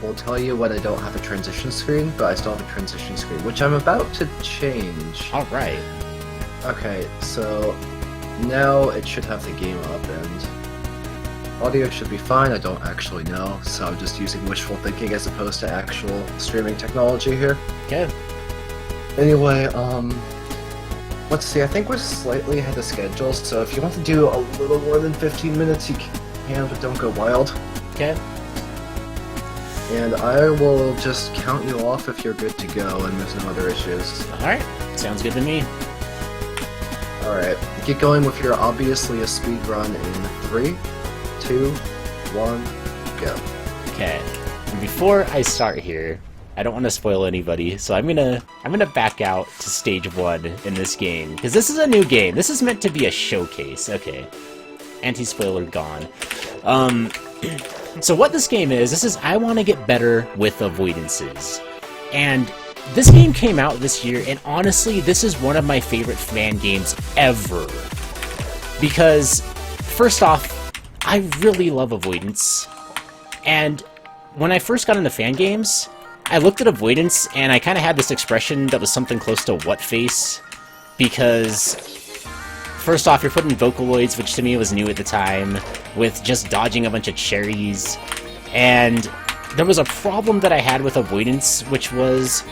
will tell you when I don't have a transition screen, but I still have a transition screen, which I'm about to change. Alright. Okay, so now it should have the game up, and audio should be fine. I don't actually know, so I'm just using wishful thinking as opposed to actual streaming technology here. Okay. Anyway, let's see, I think we're slightly ahead of schedule, so if you want to do a little more than 15 minutes, you can, but don't go wild. Okay. And I will just count you off if you're good to go and there's no other issues. Alright, sounds good to me. Alright, get going with your obviously a speed run in 3, 2, 1, go. Okay. And before I start here, I don't want to spoil anybody, so I'm gonna back out to stage 1 in this game, because this is a new game. This is meant to be a showcase. Okay. Anti-spoiler gone. So what this game is I want to get better with avoidances. And this game came out this year, and honestly, this is one of my favorite fan games ever. Because, first off, I really love avoidance. And when I first got into fan games, I looked at avoidance, and I kind of had this expression that was something close to what face. Because, first off, you're putting Vocaloids, which to me was new at the time, with just dodging a bunch of cherries. And there was a problem that I had with avoidance, which was,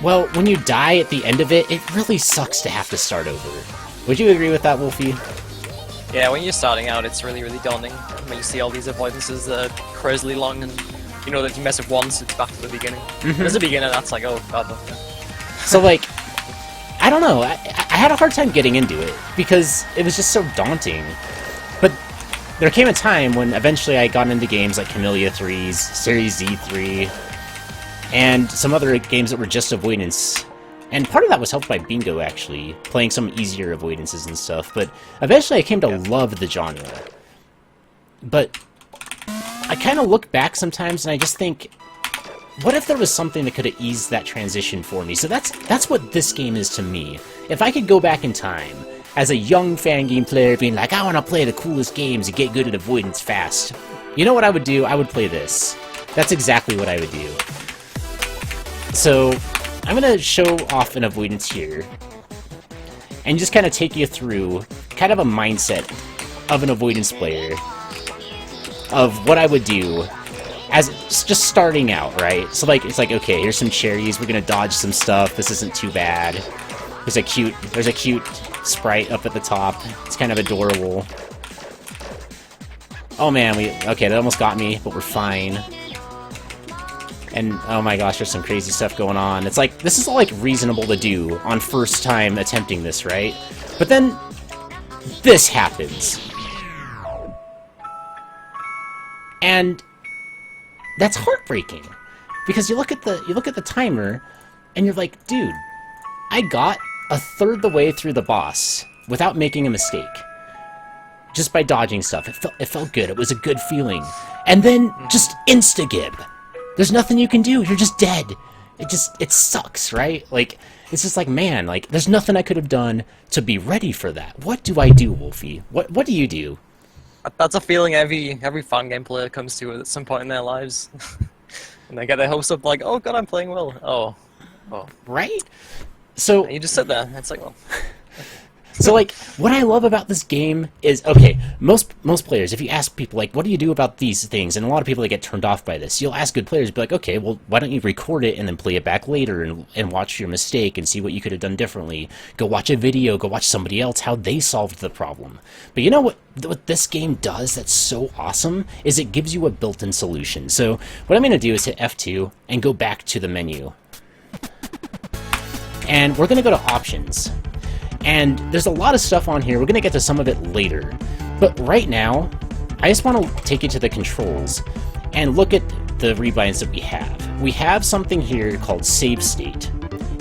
well, when you die at the end of it, it really sucks to have to start over. Would you agree with that, Wolfie? Yeah, when you're starting out, it's really, really daunting. When you see all these avoidances that are crazily long, and you know that if you mess up once, it's back to the beginning. As a beginner, that's like, oh god. So, like, I don't know, I had a hard time getting into it, because it was just so daunting. But there came a time when eventually I got into games like Camellia 3's, Series Z3, and some other games that were just avoidance. And part of that was helped by Bingo, actually, playing some easier avoidances and stuff, but eventually I came to love the genre. But I kind of look back sometimes and I just think, what if there was something that could have eased that transition for me? So that's what this game is to me. If I could go back in time, as a young fan game player being like, I want to play the coolest games and get good at avoidance fast, you know what I would do? I would play this. That's exactly what I would do. So, I'm going to show off an avoidance here, and just kind of take you through kind of a mindset of an avoidance player, of what I would do as just starting out, right? So like, it's like, okay, here's some cherries, we're going to dodge some stuff, this isn't too bad. There's a cute sprite up at the top, it's kind of adorable. Oh man, okay, that almost got me, but we're fine. And, oh my gosh, there's some crazy stuff going on. It's like, this is all, like, reasonable to do on first time attempting this, right? But then, this happens. And that's heartbreaking. Because you look at the timer, and you're like, dude, I got a third the way through the boss without making a mistake. Just by dodging stuff. It felt good. It was a good feeling. And then, just insta-gib. There's nothing you can do, you're just dead. It sucks, right? Like, it's just like, man, like, there's nothing I could have done to be ready for that. What do I do, Wolfie? What do you do? That's a feeling every fan game player comes to at some point in their lives. And they get their hopes up like, oh god, I'm playing well. Oh. Right? So... And you just sit there, it's like, well... So, like, what I love about this game is, okay, most players, if you ask people, like, what do you do about these things, and a lot of people that get turned off by this, you'll ask good players, be like, okay, well, why don't you record it and then play it back later and watch your mistake and see what you could have done differently. Go watch a video, go watch somebody else, how they solved the problem. But you know what this game does that's so awesome is it gives you a built-in solution. So, what I'm going to do is hit F2 and go back to the menu. And we're going to go to Options. And there's a lot of stuff on here. We're going to get to some of it later. But right now, I just want to take you to the controls and look at the rebinds that we have. We have something here called save state,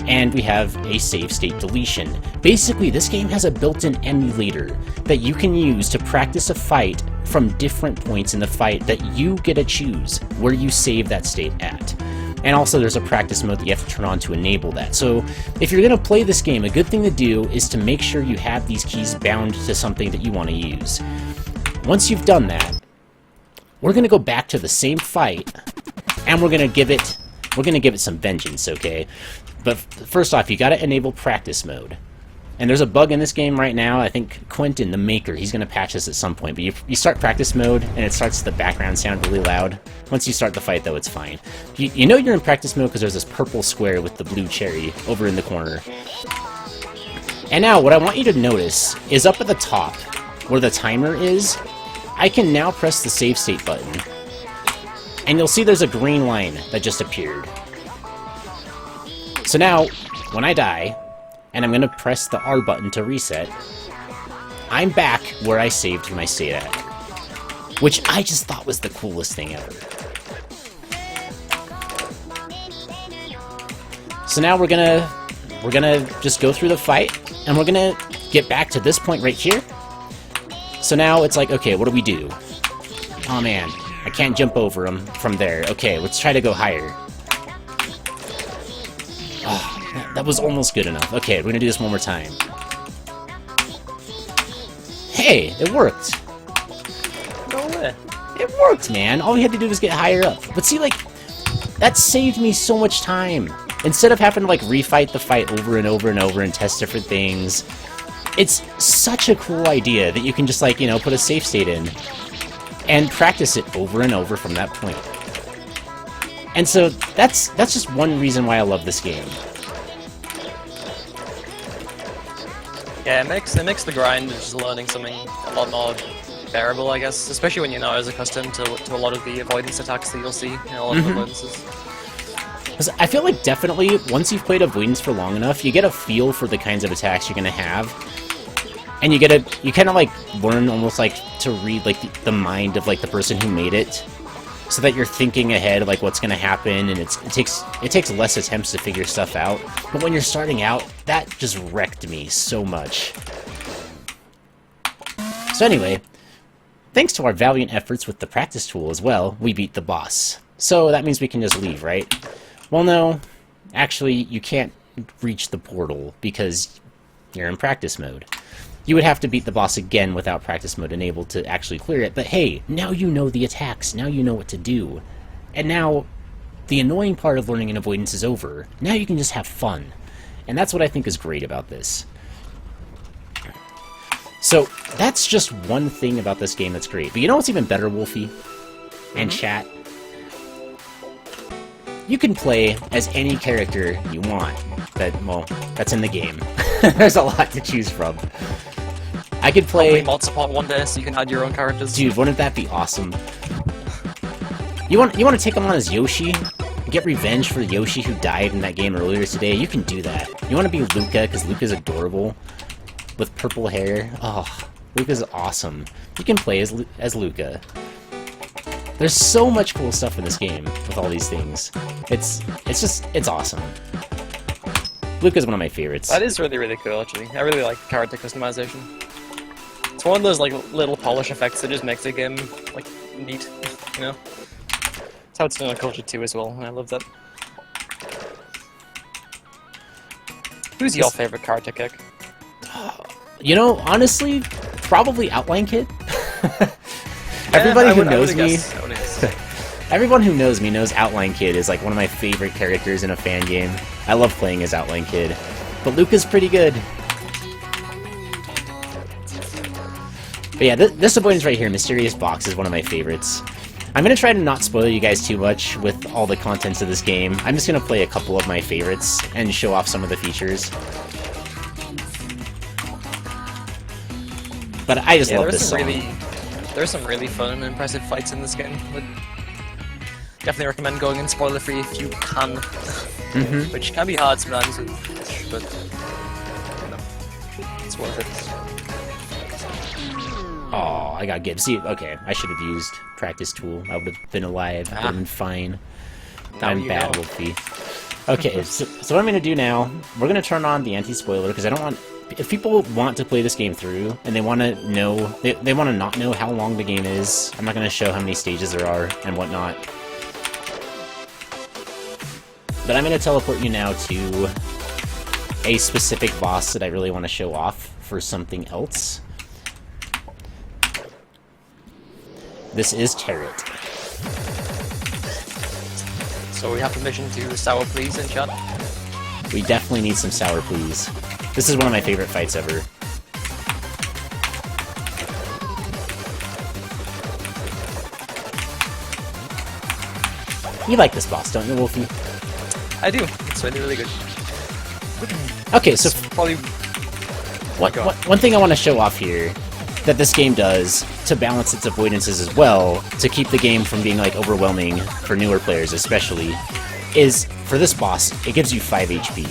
and we have a save state deletion. Basically, this game has a built-in emulator that you can use to practice a fight from different points in the fight that you get to choose where you save that state at. And also there's a practice mode that you have to turn on to enable that. So if you're going to play this game, a good thing to do is to make sure you have these keys bound to something that you want to use. Once you've done that, we're going to go back to the same fight, And we're gonna give it some vengeance, okay? But first off, you gotta enable practice mode. And there's a bug in this game right now. I think Quentin, the maker, he's gonna patch this at some point. But you start practice mode, and it starts the background sound really loud. Once you start the fight, though, it's fine. You know you're in practice mode because there's this purple square with the blue cherry over in the corner. And now, what I want you to notice is up at the top, where the timer is, I can now press the save state button. And you'll see there's a green line that just appeared. So now, when I die, and I'm going to press the R button to reset, I'm back where I saved my state at. Which I just thought was the coolest thing ever. So now we're gonna just go through the fight, and we're gonna get back to this point right here. So now it's like, okay, what do we do? Oh man, I can't jump over him from there. Okay, let's try to go higher. Oh, that was almost good enough. Okay, we're gonna do this one more time. Hey, it worked. No way. It worked, man. All we had to do was get higher up. But see, like, that saved me so much time. Instead of having to, like, refight the fight over and over and over and test different things, it's such a cool idea that you can just, like, you know, put a save state in and practice it over and over from that point. And so that's just one reason why I love this game. Yeah, it makes the grind of just learning something a lot more bearable, I guess, especially when you're not as accustomed to a lot of the avoidance attacks that you'll see in a lot of avoidances. I feel like definitely, once you've played Avoidance for long enough, you get a feel for the kinds of attacks you're going to have. And you kind of, like, learn almost, like, to read, like, the mind of, like, the person who made it. So that you're thinking ahead, like, what's going to happen, and it takes less attempts to figure stuff out. But when you're starting out, that just wrecked me so much. So anyway, thanks to our valiant efforts with the practice tool as well, we beat the boss. So that means we can just leave, right? Well, no. Actually, you can't reach the portal because you're in practice mode. You would have to beat the boss again without practice mode enabled to actually clear it, but hey, now you know the attacks, now you know what to do. And now, the annoying part of learning an avoidance is over. Now you can just have fun. And that's what I think is great about this. So, that's just one thing about this game that's great. But you know what's even better, Wolfie? And chat? You can play as any character you want. That's in the game. There's a lot to choose from. I could play mod support one day so you can add your own characters. Dude, wouldn't that be awesome? You want to take him on as Yoshi? Get revenge for Yoshi who died in that game earlier today? You can do that. You want to be Luca, because Luca's adorable. With purple hair. Oh, Luca's awesome. You can play as Luca. There's so much cool stuff in this game with all these things. It's awesome. Luca's one of my favorites. That is really, really cool, actually. I really like character customization. It's one of those, like, little polish effects that just makes the game, like, neat, you know? That's how it's done in Culture 2 as well, and I love that. Who's your favorite character kick? You know, honestly, probably Outline Kid. Everybody who knows me, everyone who knows me knows Outline Kid is like one of my favorite characters in a fan game. I love playing as Outline Kid, but Luca's pretty good. But yeah, this avoidance right here, Mysterious Box, is one of my favorites. I'm gonna try to not spoil you guys too much with all the contents of this game. I'm just gonna play a couple of my favorites and show off some of the features. But I just love this song. There's some really fun and impressive fights in this game. Would definitely recommend going in spoiler free if you can. Which can be hard sometimes, but you know, it's worth it. Oh, I got Gibbs. See, okay, I should have used practice tool. I would have been alive. I would have been fine. I'm bad, Wolfie. Okay, so what I'm gonna do now, we're gonna turn on the anti-spoiler because I don't want. If people want to play this game through and they want to know, they want to not know how long the game is, I'm not going to show how many stages there are and whatnot. But I'm going to teleport you now to a specific boss that I really want to show off for something else. This is Tarot. So we have permission to sour please in chat. We definitely need some sour please. This is one of my favorite fights ever. You like this boss, don't you, Wolfie? I do. It's really, really good. Okay, so Probably one thing I want to show off here that this game does to balance its avoidances as well, to keep the game from being like overwhelming for newer players especially, is for this boss, it gives you 5 HP.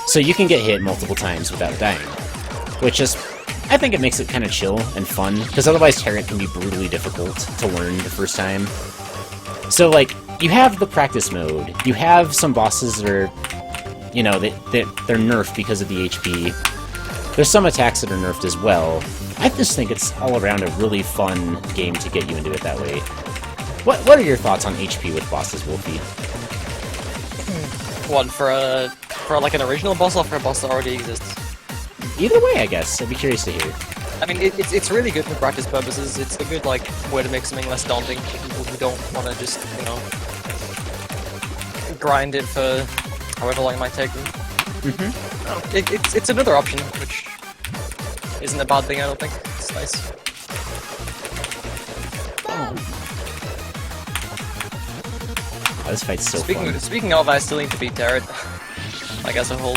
So you can get hit multiple times without dying, which is, I think it makes it kind of chill and fun, because otherwise Terrant can be brutally difficult to learn the first time. So like, you have the practice mode, you have some bosses that are, you know, they're nerfed because of the HP. There's some attacks that are nerfed as well. I just think it's all around a really fun game to get you into it that way. What are your thoughts on HP with bosses, Wolfie? one for like an original boss or for a boss that already exists. Either way, I guess. I'd be curious to hear. I mean, it's really good for practice purposes. It's a good like way to make something less daunting for people who don't want to just, you know, grind it for however long it might take them. It's another option, which isn't a bad thing, I don't think. It's nice. Oh, this fight's so fun. Speaking of, I still need to beat Terrant. Like as a whole.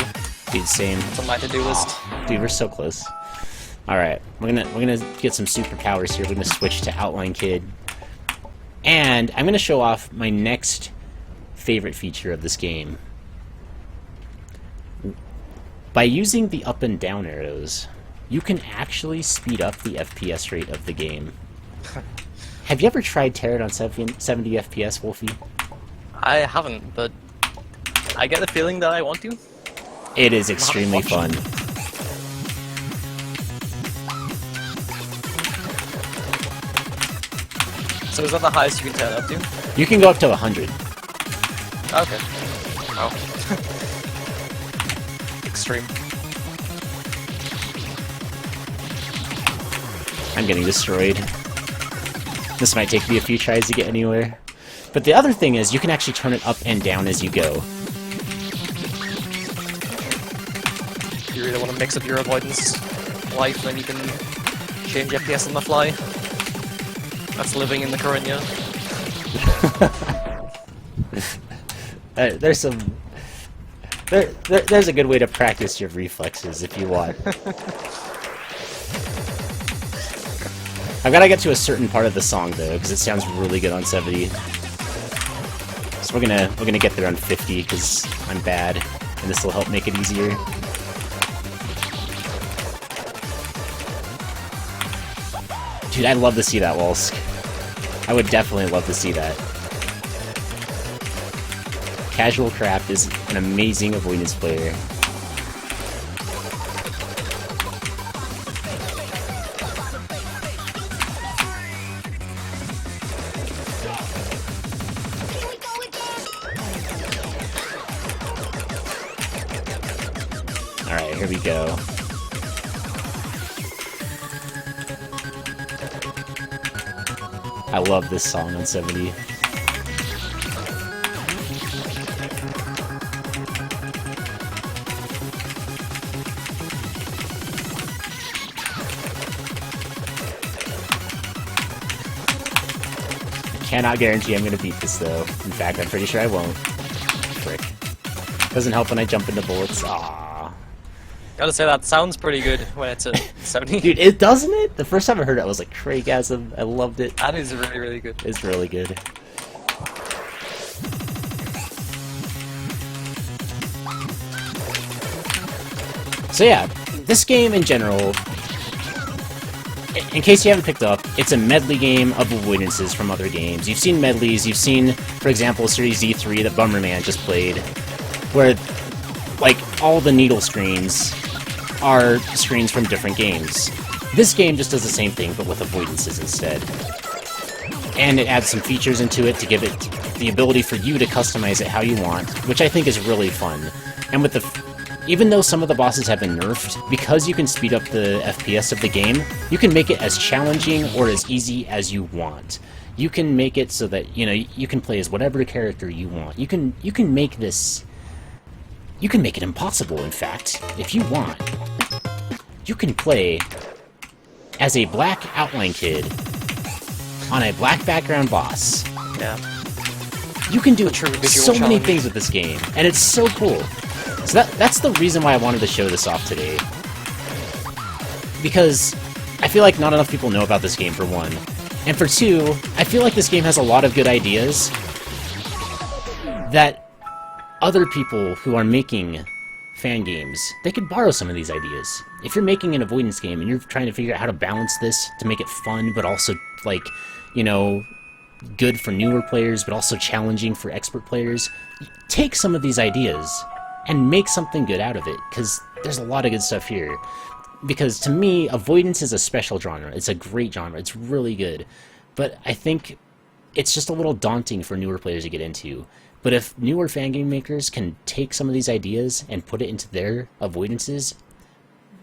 Dude, same. It's on my to-do list. Dude, we're so close. Alright, we're gonna get some superpowers here. We're gonna switch to Outline Kid. And I'm gonna show off my next favorite feature of this game. By using the up and down arrows, you can actually speed up the FPS rate of the game. Have you ever tried Terrant on 70 FPS, Wolfie? I haven't, but I get the feeling that I want to. It is extremely fun. So is that the highest you can turn up to? You can go up to 100. Okay. Oh. Extreme. I'm getting destroyed. This might take me a few tries to get anywhere. But the other thing is, you can actually turn it up and down as you go. You really want to mix up your avoidance life, then you can change FPS on the fly. That's living in the current year. There's some... There's a good way to practice your reflexes if you want. I've got to get to a certain part of the song though, because it sounds really good on 70. So we're gonna get there on 50 because I'm bad, and this will help make it easier. Dude, I'd love to see that, Walsk. I would definitely love to see that. Casual Craft is an amazing avoidance player. Alright, here we go. I love this song on 70. Cannot guarantee I'm gonna beat this though. In fact, I'm pretty sure I won't. Frick. Doesn't help when I jump into bullets. Aww. Gotta say, that sounds pretty good when it's at 70. Dude, it doesn't it? The first time I heard it, I was like, Craigasm. I loved it. That is really, really good. It's really good. So yeah, this game in general, in case you haven't picked up, it's a medley game of avoidances from other games. You've seen medleys, you've seen, for example, Series Z3 that Bummerman just played, where, like, all the needle screens are screens from different games. This game just does the same thing, but with avoidances instead. And it adds some features into it to give it the ability for you to customize it how you want, which I think is really fun. And with the even though some of the bosses have been nerfed, because you can speed up the FPS of the game, you can make it as challenging or as easy as you want. You can make it so that, you know, you can play as whatever character you want. You can make this... You can make it impossible, in fact, if you want. You can play as a black outline kid on a black background boss. Yeah. You can do True visual so many challenge. things with this game, and it's so cool. So that's the reason why I wanted to show this off today. Because I feel like not enough people know about this game, for one. And for two, I feel like this game has a lot of good ideas that other people who are making fan games, they could borrow some of these ideas. If you're making an avoidance game and you're trying to figure out how to balance this to make it fun, but also, like, you know, good for newer players, but also challenging for expert players, take some of these ideas and make something good out of it, because there's a lot of good stuff here. Because to me, avoidance is a special genre. It's a great genre. It's really good. But I think it's just a little daunting for newer players to get into. But if newer fan game makers can take some of these ideas and put it into their avoidances,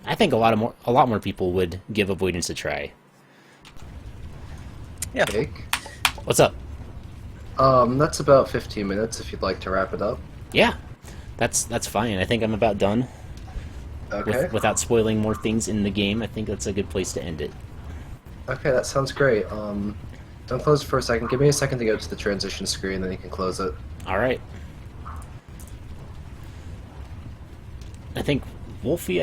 I think a lot more people would give avoidance a try. Yeah. Cake? What's up? That's about 15 minutes if you'd like to wrap it up. Yeah, that's fine. I think I'm about done. Okay. Without spoiling more things in the game, I think that's a good place to end it. Okay, that sounds great. Don't close it for a second. Give me a second to go to the transition screen, then you can close it. Alright. I think, Wolfie,